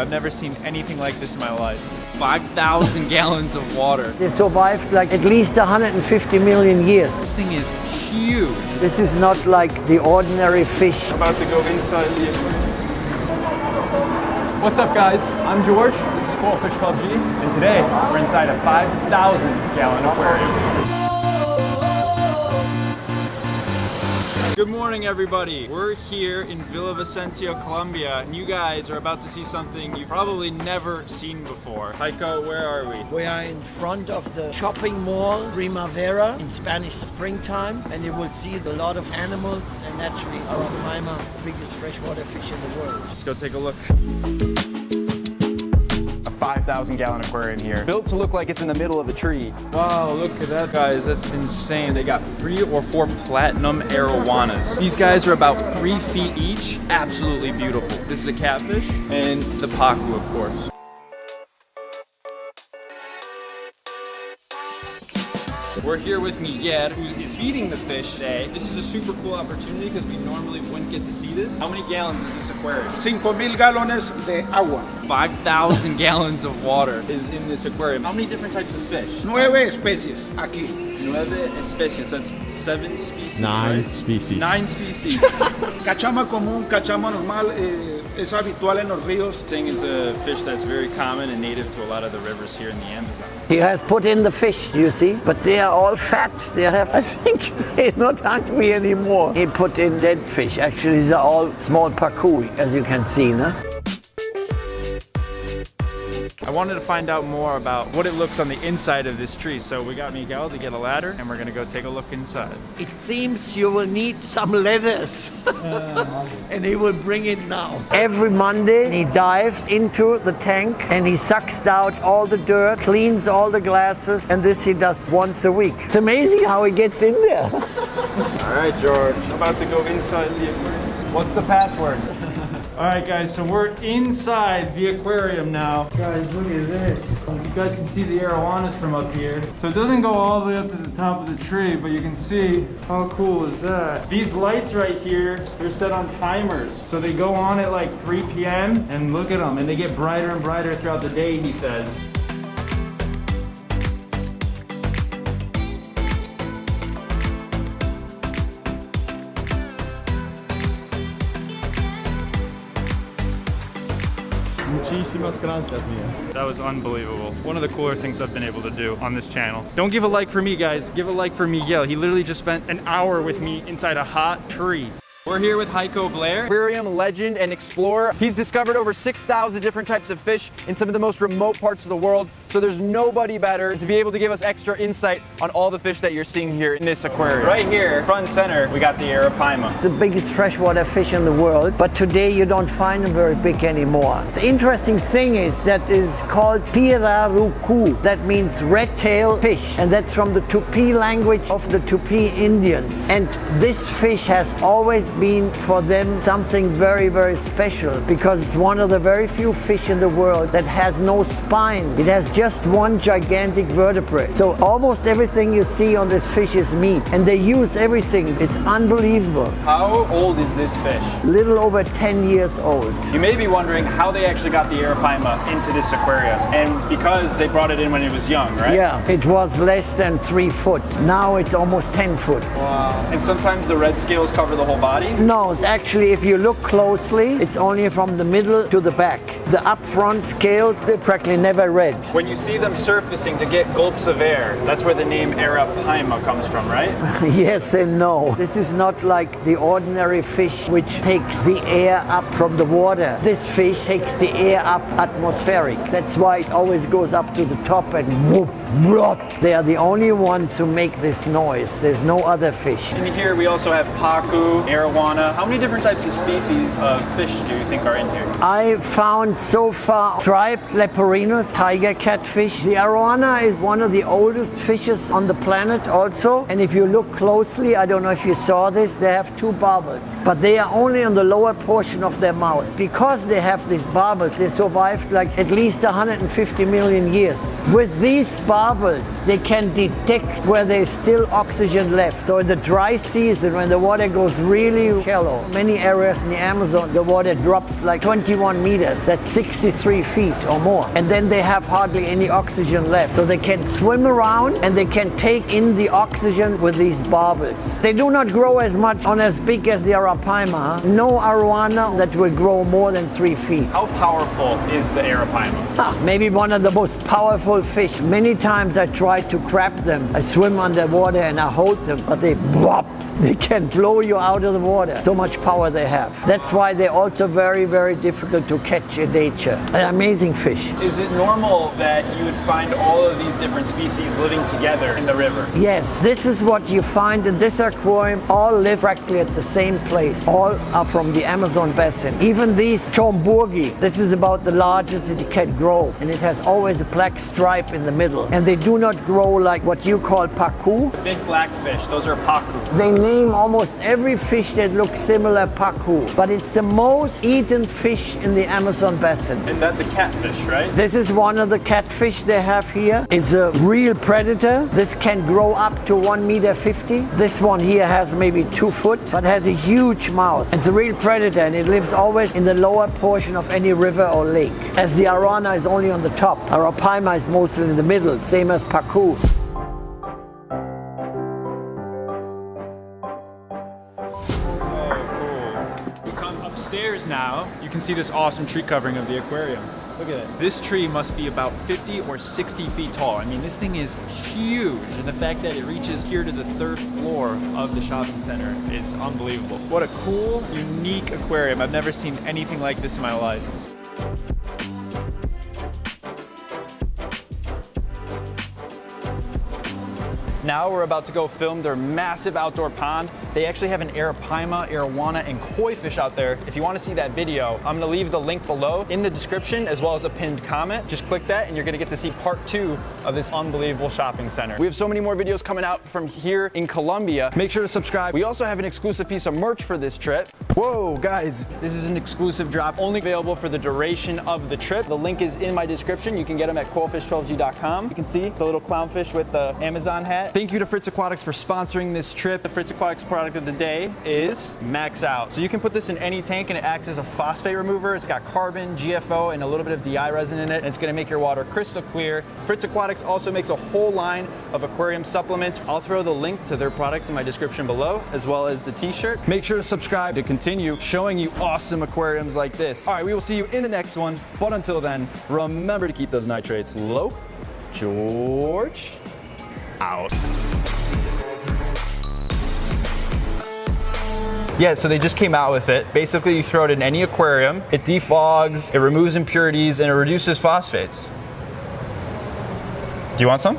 I've never seen anything like this in my life. 5,000 gallons of water. They survived like at least 150 million years. This thing is huge. This is not like the ordinary fish. I'm about to go inside the aquarium. What's up guys? I'm George, this is Coral Fish Club G, and today we're inside a 5,000 gallon aquarium. Good morning everybody. We're here in Villavicencio, Colombia, and you guys are about to see something you've probably never seen before. Heiko, where are we? We are in front of the shopping mall, Primavera, in Spanish springtime, and you will see a lot of animals and naturally Arapaima, the biggest freshwater fish in the world. Let's go take a look. 5,000 gallon aquarium here, built to look like it's in the middle of a tree. Wow, look at that, guys. That's insane. They got 3 or 4 platinum Arowanas. These guys are about 3 feet each. Absolutely beautiful. This is a catfish and the Pacu, of course. We're here with Miguel, who is feeding the fish today. This is a super cool opportunity because we normally wouldn't get to see this. How many gallons is this aquarium? 5,000 galones de agua. 5,000 gallons of water is in this aquarium. How many different types of fish? 9 especies aquí. 9 especies, that's 7 species. 9 right? species. 9 species. Cachama común, cachama normal, es habitual en los ríos. Ting is a fish that's very common and native to a lot of the rivers here in the Amazon. He has put in the fish, you see, but they are all fat. They have, I think they're not hungry anymore. He put in dead fish. Actually, these are all small pacu, as you can see, no? I wanted to find out more about what it looks on the inside of this tree, so we got Miguel to get a ladder and we're gonna go take a look inside. It seems you will need some ladders. And he will bring it now. Every Monday he dives into the tank and he sucks out all the dirt, cleans all the glasses, and this he does once a week. It's amazing how he gets in there. All right, George, I'm about to go inside the aquarium. What's the password? All right, guys, so we're inside the aquarium now. Guys, look at this. You guys can see the arowanas from up here. So it doesn't go all the way up to the top of the tree, but you can see how cool is that. These lights right here, they're set on timers. So they go on at like 3 p.m. and look at them, and they get brighter and brighter throughout the day, he says. That was unbelievable. One of the cooler things I've been able to do on this channel. Don't give a like for me, guys. Give a like for Miguel. He literally just spent an hour with me inside a hot tree. We're here with Heiko Blair, aquarium legend and explorer. He's discovered over 6,000 different types of fish in some of the most remote parts of the world. So there's nobody better to be able to give us extra insight on all the fish that you're seeing here in this aquarium. Right here, front and center, we got the Arapaima. The biggest freshwater fish in the world, but today you don't find them very big anymore. The interesting thing is that is called pirarucu. That means red-tailed fish, and that's from the Tupi language of the Tupi Indians. And this fish has always been for them something very, very special because it's one of the very few fish in the world that has no spine. It has just one gigantic vertebrae. So almost everything you see on this fish is meat, and they use everything. It's unbelievable. How old is this fish? Little over 10 years old. You may be wondering how they actually got the Arapaima into this aquarium, and it's because they brought it in when it was young, right? Yeah, it was less than 3 foot. Now it's almost 10 foot. Wow. And sometimes the red scales cover the whole body? No, it's actually, if you look closely, it's only from the middle to the back. The up front scales, they're practically never red. When you see them surfacing to get gulps of air, that's where the name Arapaima comes from, right? Yes and no. This is not like the ordinary fish which takes the air up from the water. This fish takes the air up atmospheric. That's why it always goes up to the top and whoop, whoop. They are the only ones who make this noise. There's no other fish. In here we also have Pacu, Arowana. How many different types of species of fish do you think are in here? I found so far striped leporinus, tiger catfish. The Arowana is one of the oldest fishes on the planet also. And if you look closely, I don't know if you saw this, they have 2 barbels. But they are only on the lower portion of their mouth. Because they have these barbels, they survived like at least 150 million years. With these barbels, they can detect where there's still oxygen left. So in the dry season, when the water goes really extremely shallow. Many areas in the Amazon, the water drops like 21 meters. That's 63 feet or more. And then they have hardly any oxygen left. So they can swim around and they can take in the oxygen with these barbels. They do not grow as much on as big as the Arapaima. No Arowana that will grow more than 3 feet. How powerful is the Arapaima? Maybe one of the most powerful fish. Many times I try to grab them. I swim underwater and I hold them, but they blop. They can blow you out of the water. So much power they have. That's why they're also very, very difficult to catch in nature. An amazing fish. Is it normal that you would find all of these different species living together in the river? Yes, this is what you find in this aquarium. All live practically at the same place. All are from the Amazon basin. Even these Chomburgi, this is about the largest it can grow. And it has always a black stripe in the middle. And they do not grow like what you call Pacu. Big black fish, those are Pacu. They name almost every fish that looks similar Pacu, but it's the most eaten fish in the Amazon basin. And that's a catfish, right? This is one of the catfish they have here. It's a real predator. This can grow up to 1.50 meters. This one here has maybe 2 foot, but has a huge mouth. It's a real predator and it lives always in the lower portion of any river or lake. As the Arowana is only on the top. Arapaima is mostly in the middle, same as Pacu. Upstairs now, you can see this awesome tree covering of the aquarium. Look at it. This tree must be about 50 or 60 feet tall. I mean, this thing is huge. And the fact that it reaches here to the 3rd floor of the shopping center is unbelievable. What a cool, unique aquarium. I've never seen anything like this in my life. Now we're about to go film their massive outdoor pond. They actually have an Arapaima, Arowana, and koi fish out there. If you want to see that video, I'm going to leave the link below in the description as well as a pinned comment. Just click that and you're going to get to see part 2 of this unbelievable shopping center. We have so many more videos coming out from here in Colombia. Make sure to subscribe. We also have an exclusive piece of merch for this trip. Whoa, guys, this is an exclusive drop only available for the duration of the trip. The link is in my description. You can get them at coilfish12g.com. You can see the little clownfish with the Amazon hat. Thank you to Fritz Aquatics for sponsoring this trip. The Fritz Aquatics product of the day is Max Out. So you can put this in any tank and it acts as a phosphate remover. It's got carbon, GFO, and a little bit of DI resin in it. And it's gonna make your water crystal clear. Fritz Aquatics also makes a whole line of aquarium supplements. I'll throw the link to their products in my description below, as well as the t-shirt. Make sure to subscribe to continue showing you awesome aquariums like this. All right, we will see you in the next one. But until then, remember to keep those nitrates low. George, out. Yeah, so they just came out with it. Basically, you throw it in any aquarium, it defogs, it removes impurities, and it reduces phosphates. Do you want some?